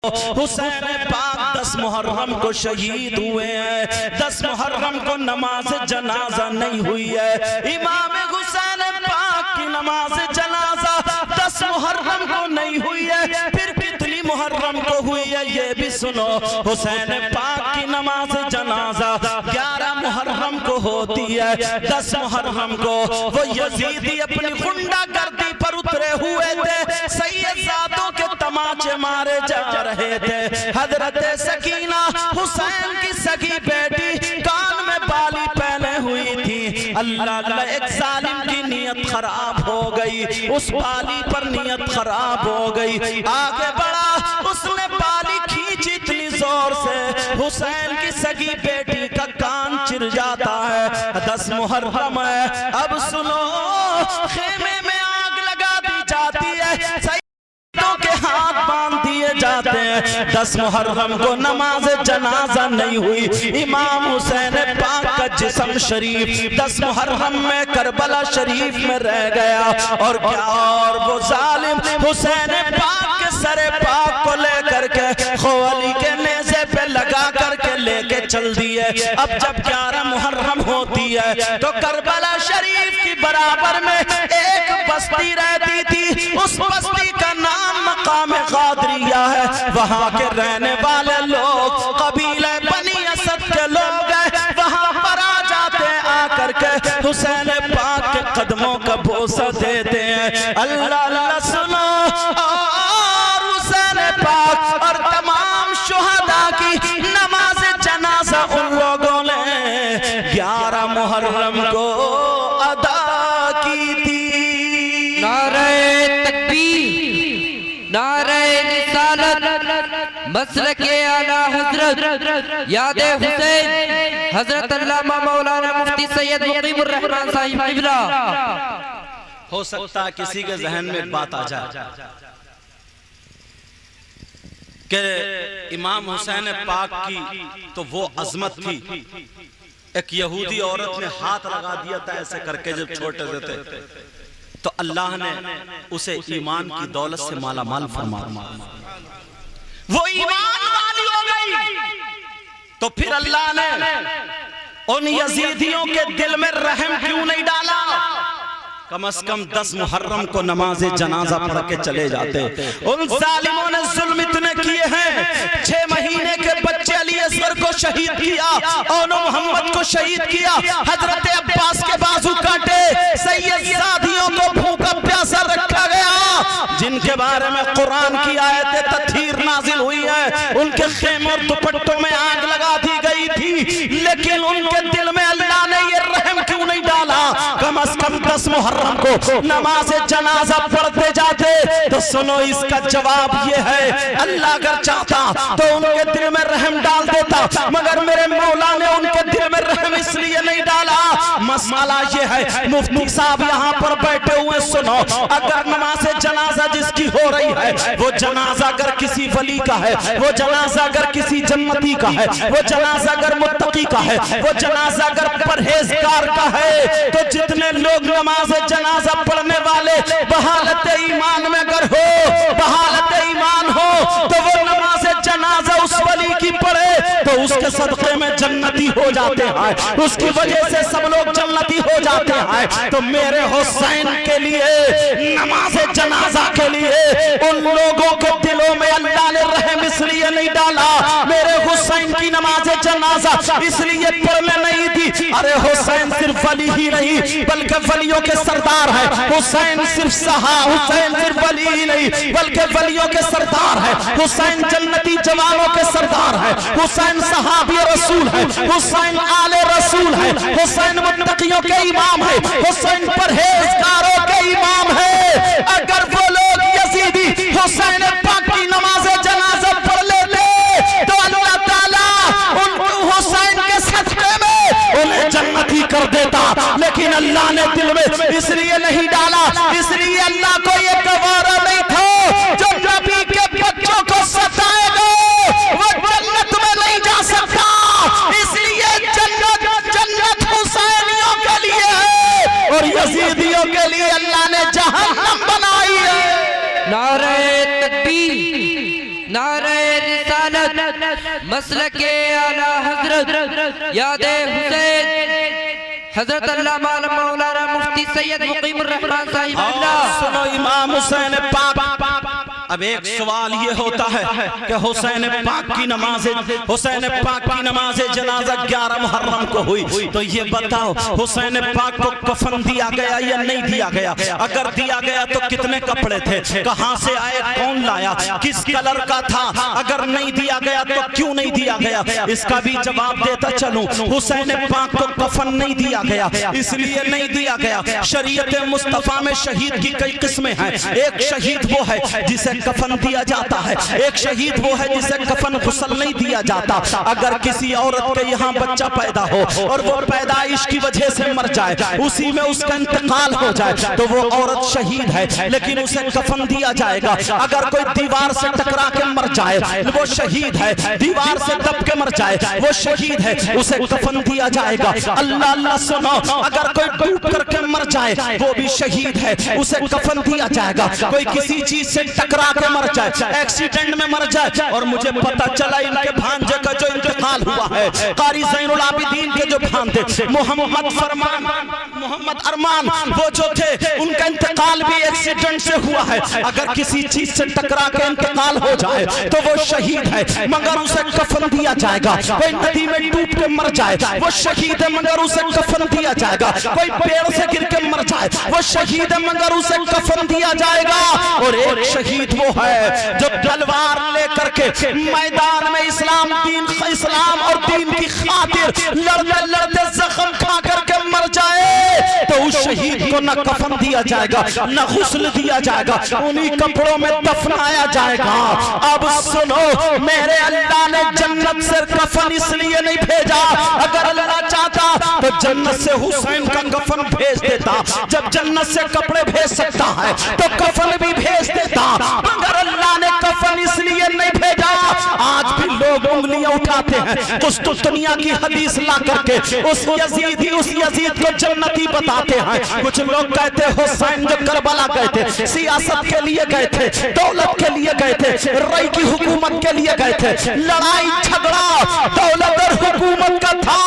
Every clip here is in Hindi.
हुसैन पाक 10 मुहर्रम को शहीद हुए हैं। 10 मुहर्रम को नमाज जनाजा नहीं हुई है। इमाम हुसैन पाक की नमाज जनाजा 10 मुहर्रम को नहीं हुई है, फिर कितनी मुहर्रम को हुई है ये भी सुनो। हुसैन पाक की नमाज जनाजा 11 मुहर्रम को होती है। 10 मुहर्रम को वो यजीदी अपनी गुंडागर्दी पर उतरे हुए थे, सैयदातों के तमाचे मारे जा रहे थे। हजरत सकीना हुसैन की सगी बेटी कान में बाली पहने हुई थी। अल्लाह एक जालिम की नियत खराब हो गई, उस बाली पर नियत खराब हो गई। आगे बढ़ा, उसने बाली खींची इतनी जोर से हुसैन की सगी बेटी का कान चिर जाता है। 10 मुहर्रम है। अब सुनो, खेमे में आग लगा दी जाती है, के हाथ बांध दिए जाते हैं। 10 मुहर्रम को नमाज जनाजा नहीं हुई। इमाम हुसैन पाक का जिस्म शरीफ 10 मुहर्रम में करबला शरीफ में रह गया। और क्या, और वो जालिम हुसैन पाक के सरे पाक को लेकर के खोली के नेज़े पे लगा करके लेके चल दिए। अब जब 11 मुहर्रम होती है तो करबला शरीफ की बराबर में एक बस्ती रहती थी। उस बस्ती का नाम मकाम कादरिया है। वहाँ के रहने वाले लोग कबीले बनी असद के लोग हैं। वहाँ पर आ जाते हैं, आकर के हुसैन पाक के कदमों का बोसा देते हैं। अल्लाह अल्लाह सुनो, और हुसैन पाक और तमाम शुहदा की नमाज जनाजा उन लोगों ने 11 मुहर्रम को अदा की थी। नारे तकबीर, नारे रिसालत, मसलके आला हजरत याद हुसैन हजरत अल्लामा मौलाना मुफ्ती सैयद मुकीमुर रहमान साहिब किबला। हो सकता है किसी के जहन में एक बात आ जाए कि इमाम हुसैन पाक की तो वो अजमत थी, एक यहूदी औरत ने हाथ लगा दिया था ऐसे करके जब छोटे से थे, तो अल्लाह ने उसे ईमान की दौलत से माला माल फरमाया। वो ईमान वाली हो गई, तो फिर अल्लाह ने उन यजीदियों के दिल में रहम क्यों नहीं डाला? कम से कम 10 मुहर्रम को नमाज जनाजा पढ़ के चले जाते। उन जालिमों ने जुल्म इतने किए हैं, 6 महीने के बच्चे अली असगर को शहीद किया, और मोहम्मद को शहीद किया, हजरत अब्बास के बाजू काटे, सैयदादियों को भूखा प्यासा रखा गया, जिनके बारे में कुरान की आयतें तथहीर नाजिल हुई है। उनके खेमों और दुपट्टों में आग लगा दी गई थी, लेकिन उनके दिल में अल्लाह ने ये रहम क्यों नहीं डाला? कम से कम 10 मुहर्रम को नमाज जनाजा पढ़ते जाते। तो सुनो, इसका जवाब ये है, अल्लाह अगर चाहता तो उनके दिल में रहम डाल देता, मगर मेरे मौला ने उनके दिल में रहम इसलिए नहीं डाला। मसला ये है, मुफ्ती साहब यहाँ पर बैठे हुए, सुनो, अगर नमाज जनाजा जिसकी हो रही है, वो जनाजा अगर किसी वली का है, वो जनाजा अगर किसी जन्नती का है, वो जनाजा अगर मुत्तकी का है, वो जनाजा अगर परहेजगार का है, तो जितने लोग नमाज जनाजा पढ़ने वाले बहालत ईमान में अगर हो, बहालत ईमान हो, तो वो नमाज जनाजा उस वली की पढ़े तो उसके सदक़े में जन्नती हो जाते हैं, उसकी वजह से सब लोग जन्नती हो जाते हैं। तो मेरे हुसैन के लिए नमाज जनाजा के लिए उन लोगों के दिलों में अल्लाह ने रहम इसलिए नहीं डाला। मेरे हुसैन की नमाज जनाजा इसलिए पढ़ने नहीं दी। अरे हुसैन सिर्फ वली ही नहीं बल्कि वलियों के सरदार है। हुसैन सिर्फ हुसैन सिर्फ वली ही नहीं बल्कि वलियों के सरदार है। हुसैन जन्नती जवानों के सरदार है। हुसैन सहाबी रसूल है। हुसैन आले रसूल है। हुसैन मुत्तकियों के इमाम है। हुसैन परहेजगारों के इमाम है। अगर वो लोग यजीदी हुसैन पाक की नमाज जनाजा पढ़ लेते तो अल्लाह ताला उनको हुसैन के सदक़े में उन्हें जन्नती कर देता, लेकिन अल्लाह ने दिल में इसलिए नहीं डाला। इसलिए अल्लाह को ये गवारा नहीं था, जो नबी के बच्चों को सताएगा वो जन्नत में नहीं जा सकता। इसलिए जन्नत हुसैनियों के लिए है और यजीदियों के लिए अल्लाह ने जहन्नम बनाई है। नारे तकबीर, रिसालत मसलके आला हजरत यादे हुसैन हजरत अल्लामा मौलाना मुफ्ती सैयद मुकीमुर रहमान साहिब। सुनो इमाम हुसैन पाक, अब एक सवाल ये होता है कि हुसैन पाक की नमाज जनाजा 11 मुहर्रम को हुई, तो ये बताओ हुसैन पाक को कफन दिया गया या नहीं दिया गया? अगर दिया गया तो कितने कपड़े थे, कहां से आए, कौन लाया, किस कलर का था? अगर नहीं दिया गया तो क्यों नहीं दिया गया? इसका भी जवाब देता चलूं। हुसैन पाक को कफन नहीं दिया गया, इसलिए नहीं दिया गया। शरीयत मुस्तफा में शहीद की कई किस्में हैं। एक शहीद वो है जिसे कफन दिया जाता है, एक शहीद वो है जिसे कफन गुस्ल नहीं दिया जाता। अगर किसी औरत के यहाँ बच्चा पैदा हो और वो पैदाइश की वजह से मर जाए, उसी में उसका इंतकाल हो जाए, तो वो औरत शहीद है, लेकिन उसे कफन दिया जाएगा। अगर कोई दीवार से टकरा के मर जाए, वो शहीद है। दीवार से दब के मर जाए, वो शहीद है, उसे कफन दिया जाएगा। अल्लाह अल्लाह सुनो, अगर कोई डूब करके मर जाए, वो भी शहीद है, उसे कफन दिया जाएगा। कोई किसी चीज से टकरा के मर जाए, एक्सीडेंट में मर जाए, और मुझे पता चला इनके भांजे का जो इंतकाल हुआ है, कारी ज़ैनुल आबिदीन के जो भांजे मोहम्मद अरमान, वो जो थे उनका इंतकाल भी एक्सीडेंट से हुआ है। अगर किसी चीज से टकरा के इंतकाल हो जाए तो वो शहीद है, मगर उसे कफन दिया जाएगा। कोई नदी में डूब के मर जाए, वो शहीद है, मगर उसे कफन दिया जाएगा। कोई पेड़ से गिर के मर जाए, वो शहीद है, मगर उसे कफन दिया जाएगा। और एक शहीद वो है जो तलवार लेकर के मैदान में इस्लाम और दीन की खातिर लड़ते लड़ते जख्म खा करके मर जाए, तो उस शहीद को न कफन दिया जाएगा, न गुस्ल दिया जाएगा, उन्हीं कपड़ों में दफनाया जाएगा। अब सुनो, मेरे अल्लाह ने जन्नत से कफन इसलिए नहीं भेजा, अगर अल्लाह चाहता तो जन्नत से हुसैन का कफन भेज देता। जब जन्नत से कपड़े भेज सकता है तो कफन भी भेज देता, मगर अल्लाह ने कफन इसलिए नहीं भेजा। आज भी लोग उंगलियां उठाते हैं, कुस्तुनिया की हदीस ला करके उस यजीद को जन्नती बताते हैं। कुछ लोग कहते हैं हुसैन जो करबला गए थे, सियासत के लिए गए थे, दौलत के लिए गए थे, रई की हुकूमत के लिए गए थे। लड़ाई झगड़ा दौलत और हुकूमत का था।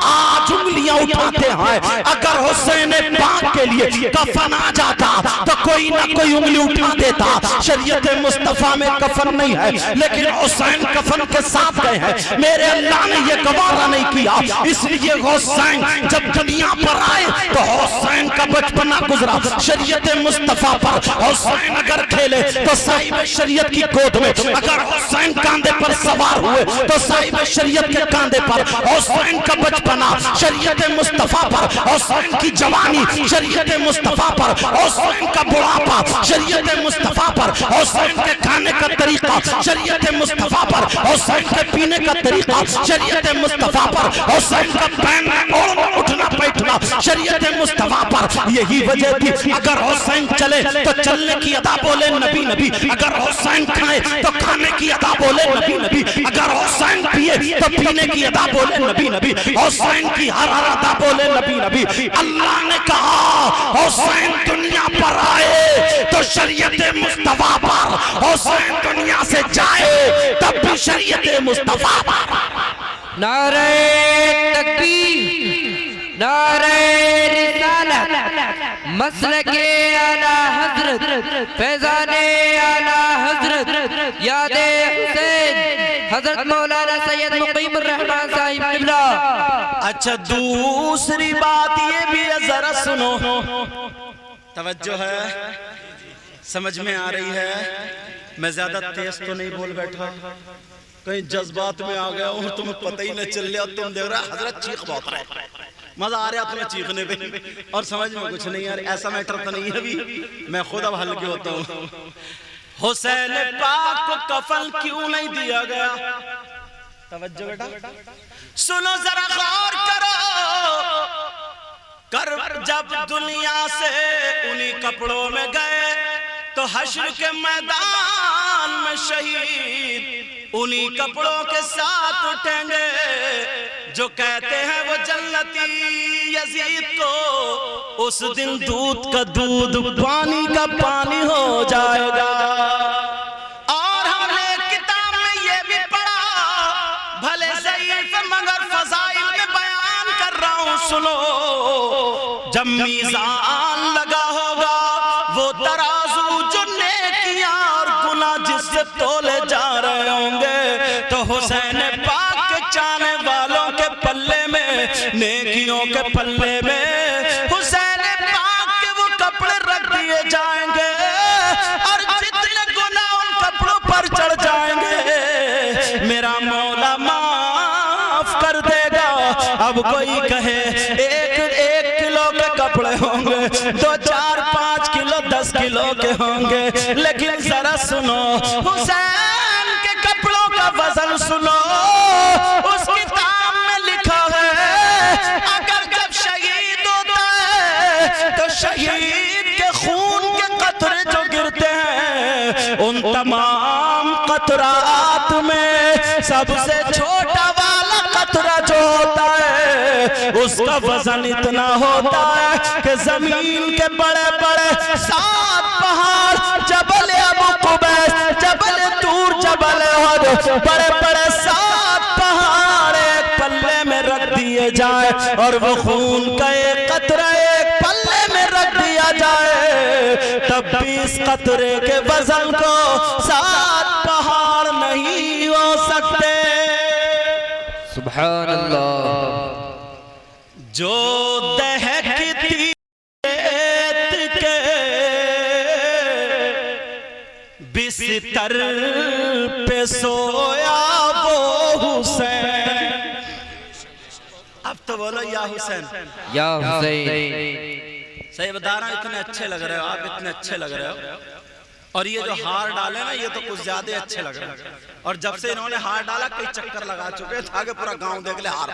आज उंगलियां उठाते हैं, अगर हुसैन पाक के लिए कफन आ जाता तो कोई ना कोई उंगली उठा देता। शरीयत मुस्तफा में कफन नहीं है, लेकिन हुसैन कफन के साथ गए हैं। मेरे अल्लाह ने ये गवारा नहीं किया, इसलिए हुसैन जब दुनिया पर आए तो हुसैन का बचपना गुजरा शरीयत मुस्तफा पर। हुसैन अगर खेले तो साहिब शरीयत की गोद में, अगर हुसैन कांधे पर सवार हुए तो साहिब शरीयत के कांधे पर। हुसैन का बचपना शरीयत मुस्तफा पर, हुसैन की जवानी शरीयत मुस्तफा पर, हुसैन का बुढ़ापा शरीयत मुस्तफा पर, हुसैन के खाने का तरीका शरीयत मुस्तफा पर, हुसैन के पीने का तरीका शरीयत मुस्तफा पर, हुसैन का पहनना और उठना बैठना शरीयत मुस्तफा पर। यही वजह थी, अगर हुसैन चले तो चलने की अदा बोले नबी नबी, अगर हुसैन खाए तो खाने की अदा बोले नबी नबी, अगर हुसैन पिए तो पीने की अदा बोले नबी नबी, हुसैन की हर अदा बोले नबी नबी। अल्लाह ने कहा हुसैन दुनिया पर आए तो शरीयत मुस्तफा पर, हुसैन दुनिया से जाए तब भी शरीयत मुस्तफा पर। नारे तकबीर, नारे रिसालत मसलके आला हजरत फैजाने आला हजरत यादे हुसैन हजरत मौलाना सैयद मुकीमुर रहमान साहिब किबला। अच्छा, दूसरी बात ये भी है, जरा सुनो, तवज्जो है, समझ में आ रही है? मैं ज्यादा तेज तो नहीं बोल बैठा, कहीं जज्बात में आ गया हूँ, तुम्हें पता ही नहीं चल रहा। तुम देख रहा हजरत चीख बहुत रहा है, मजा आ रहा तुम्हें चीखने पे, और समझ में कुछ नहीं यार। ऐसा मैटर तो नहीं है, अभी मैं खुद अब हल्के होता हूँ। हुसैन पाक को कफन क्यों नहीं दिया गया? तवज्जो बेटा, सुनो जरा गौर करो। जब दुनिया से उन्हीं कपड़ों में गए तो हश्र के मैदान में शहीद उन्हीं कपड़ों के साथ उठेंगे जो कहते हैं वो जन्नती यजीद को उस दिन दूध का दूध पानी का पानी हो जाएगा। और हमने किताब में ये सुनो, जब मीज़ान लगा होगा वो तराजू जो नेकियां और गुनाह जिससे तोले जा रहे होंगे, तो हुसैन पाक के चाहने वालों के पल्ले में, नेकियों के पल्ले में हुसैन पाक के वो कपड़े रख दिए जाएंगे और जितने गुनाह उन कपड़ों पर चढ़ जाएंगे मेरा मौला माफ कर देगा। अब कोई कहे एक किलो के कपड़े होंगे, 2, 4, 5 किलो 10 किलो के होंगे, लेकिन जरा सुनो हुसैन के कपड़ों का वजन सुनो। उस किताब में लिखा है अगर जब शहीद होता है तो शहीद के खून के कतरे जो गिरते हैं उन तमाम कतरात में सबसे छोटा वाला कतरा जो होता है उसका वजन इतना होता है कि जमीन के बड़े बड़े 7 पहाड़, जबल अबू कुबैस, जबल तूर, जबल उहद, बड़े बड़े 7 पहाड़ एक पल्ले में रख दिए जाए और वो खून का एक कतरा एक पल्ले में रख दिया जाए, तब भी इस कतरे के वजन को 7 पहाड़ नहीं हो सकते। सुभान अल्लाह। जो दहकती रेत के बिस्तर पे सोया वो हुसैन। अब तो बोलो या हुसैन, या हुसैन। सही बता रहा हूं, इतने अच्छे लग रहे हो आप, इतने अच्छे लग रहे हो। और ये जो हार डाले ना ये तो कुछ ज्यादा अच्छे लग रहे हैं। और जब से इन्होंने हार डाला कई चक्कर लगा चुके, आगे पूरा गांव देख ले हार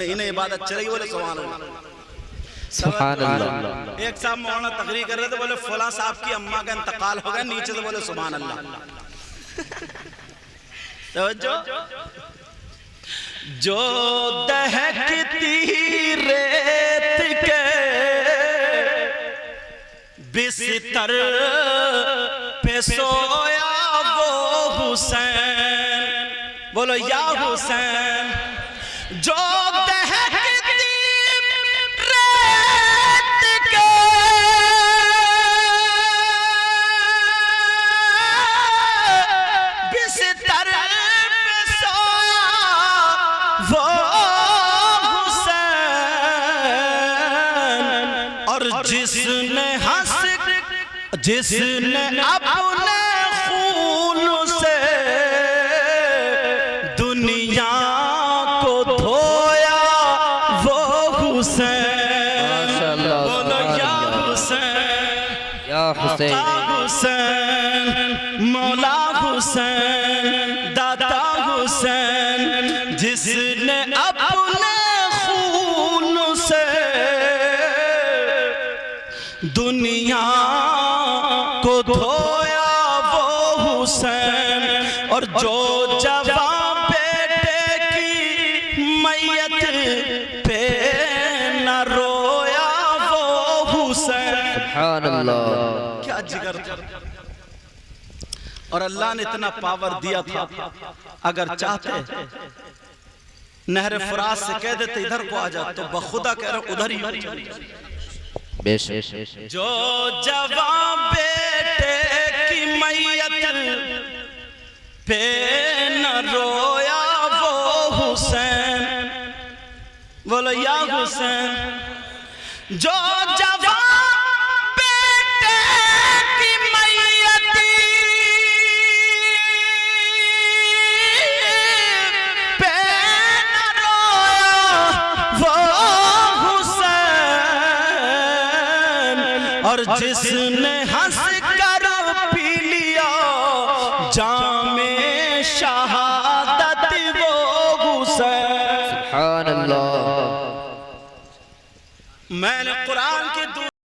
इन्हें इबादत चलेगी, बोले सुभान अल्लाह। सुभान अल्लाह। एक साहब मौलाना तकरीर कर रहे थे, बोले फला साहब की अम्मा का इंतकाल हो गया, नीचे से बोले सुभान अल्लाह। जो दहकती रेत के बिस्तर पे सोया वो हुसैन, बोलो या हुसैन। जो दहकती रेत के बिस्तर पे सोया वो हुसैन, और जिसने अपने खून से दुनिया को धोया वो हुसैन, बोलो या हुसैन, या हुसैन, हुसैन, मौला हुसैन, दादा हुसैन, जिसने अपने खून से दुनिया को धोया वो हुसैन, और जो जवान बेटे की मैयत पे न रोया वो हुसैन। सुभान अल्लाह। क्या जिगर था। और अल्लाह ने इतना पावर दिया था, अगर चाहते नहर फुरात से कह देते इधर को आ जा, तो बखुदा कह रहा उधर ही। जो जवान बेटे की मैयत पे न रोया वो हुसैन, बोलो या हुसैन। जो जवान बेटे की मैयत पे न रोया वो हुसैन, और जिसने हंस